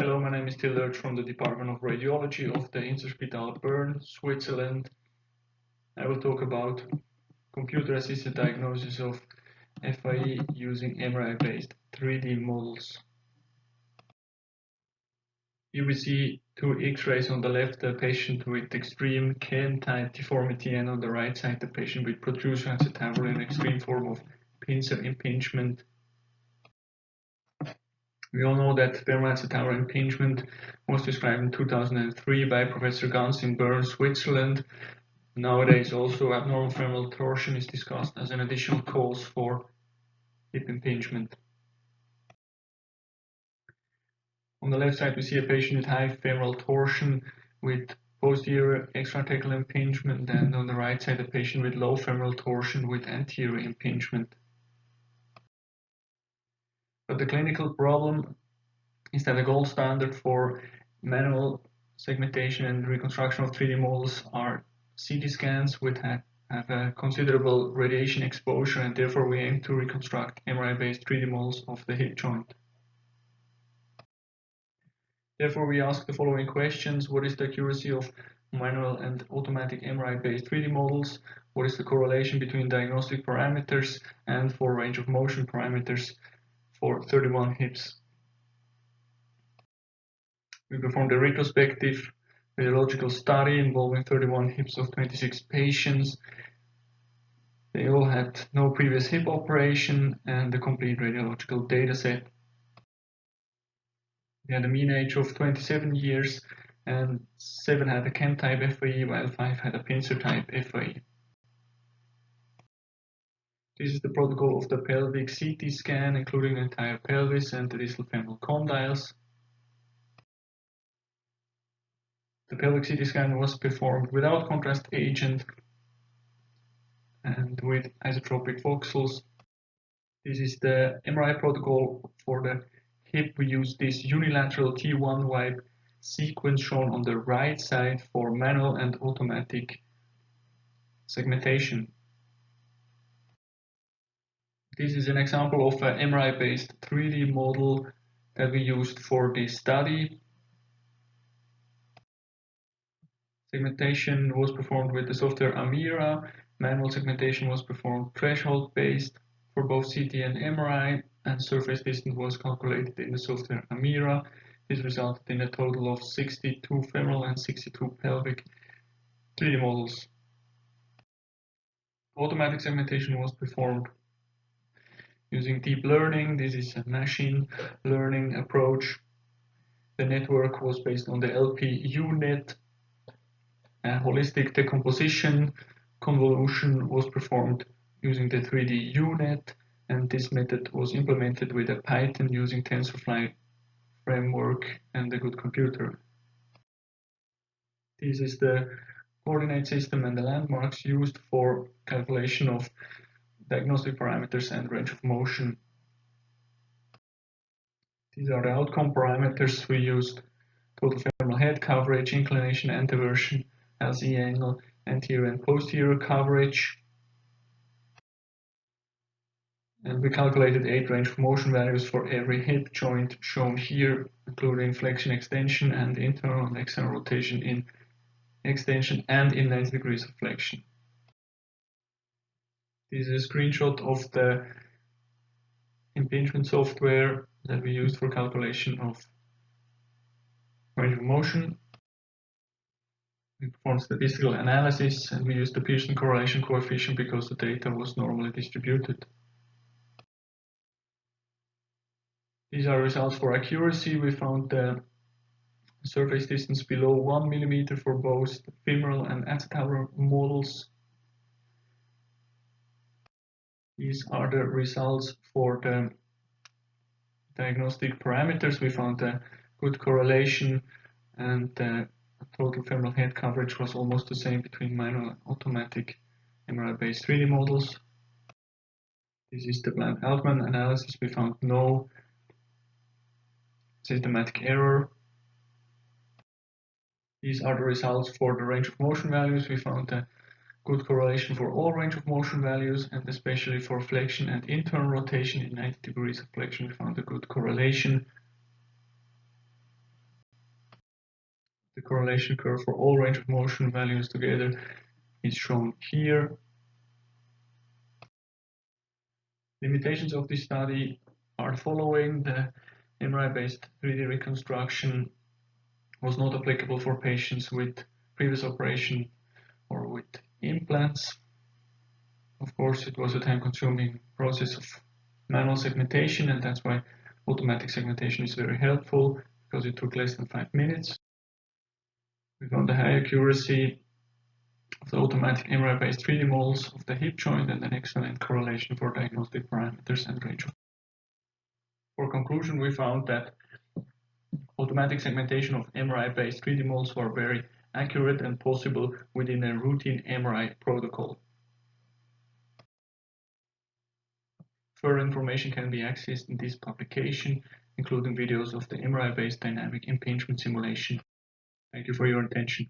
Hello, my name is Tillert from the Department of Radiology of the Inselspital Bern, Switzerland. I will talk about computer-assisted diagnosis of FIE using MRI-based 3D models. Here we see two X-rays on the left, the patient with extreme Cairn-type deformity, and on the right side, the patient with protrusoacetabular and extreme form of pincer impingement. We all know that femoroacetabular impingement was described in 2003 by Professor Ganz in Bern, Switzerland. Nowadays, also abnormal femoral torsion is discussed as an additional cause for hip impingement. On the left side, we see a patient with high femoral torsion with posterior extraarticular impingement, and on the right side, a patient with low femoral torsion with anterior impingement. But the clinical problem is that the gold standard for manual segmentation and reconstruction of 3D models are CT scans, which have a considerable radiation exposure, and therefore we aim to reconstruct MRI-based 3D models of the hip joint. Therefore, we ask the following questions: what is the accuracy of manual and automatic MRI-based 3D models? What is the correlation between diagnostic parameters and for range of motion parameters for 31 hips? We performed a retrospective radiological study involving 31 hips of 26 patients. They all had no previous hip operation and a complete radiological data set. They had a mean age of 27 years, and 7 had a Cairn-type FIE, while 5 had a pincer-type FIE. This is the protocol of the pelvic CT scan, including the entire pelvis and the distal femoral condyles. The pelvic CT scan was performed without contrast agent and with isotropic voxels. This is the MRI protocol for the hip. We use this unilateral T1 wipe sequence shown on the right side for manual and automatic segmentation. This is an example of an MRI-based 3D model that we used for this study. Segmentation was performed with the software AMIRA. Manual segmentation was performed threshold-based for both CT and MRI, and surface distance was calculated in the software AMIRA. This resulted in a total of 62 femoral and 62 pelvic 3D models. Automatic segmentation was performed using deep learning. This is a machine learning approach. The network was based on the LPUNet. A holistic decomposition convolution was performed using the 3D UNet, and this method was implemented with a Python using TensorFlow framework and a good computer. This is the coordinate system and the landmarks used for calculation of diagnostic parameters and range of motion. These are the outcome parameters. We used total femoral head coverage, inclination, anteversion, LC angle, anterior and posterior coverage. And we calculated 8 range of motion values for every hip joint shown here, including flexion, extension, and internal and external rotation in extension and in 90 degrees of flexion. This is a screenshot of the impingement software that we used for calculation of range of motion. We performed statistical analysis, and we used the Pearson correlation coefficient because the data was normally distributed. These are results for accuracy. We found the surface distance below 1 mm for both femoral and acetabular models. These are the results for the diagnostic parameters. We found a good correlation, and the total femoral head coverage was almost the same between manual and automatic MRI-based 3D models. This is the blind Altman analysis. We found no systematic error. These are the results for the range of motion values. We found a good correlation for all range of motion values, and especially for flexion and internal rotation in 90 degrees of flexion we found a good correlation. The correlation curve for all range of motion values together is shown here. Limitations of this study are following. The MRI-based 3D reconstruction was not applicable for patients with previous operation or with implants. Of course, it was a time-consuming process of manual segmentation, and that's why automatic segmentation is very helpful, because it took less than 5 minutes. We found a high accuracy of the automatic MRI-based 3D models of the hip joint and an excellent correlation for diagnostic parameters and range of. For conclusion, we found that automatic segmentation of MRI-based 3D models were very accurate and possible within a routine MRI protocol. Further information can be accessed in this publication, including videos of the MRI-based dynamic impingement simulation. Thank you for your attention.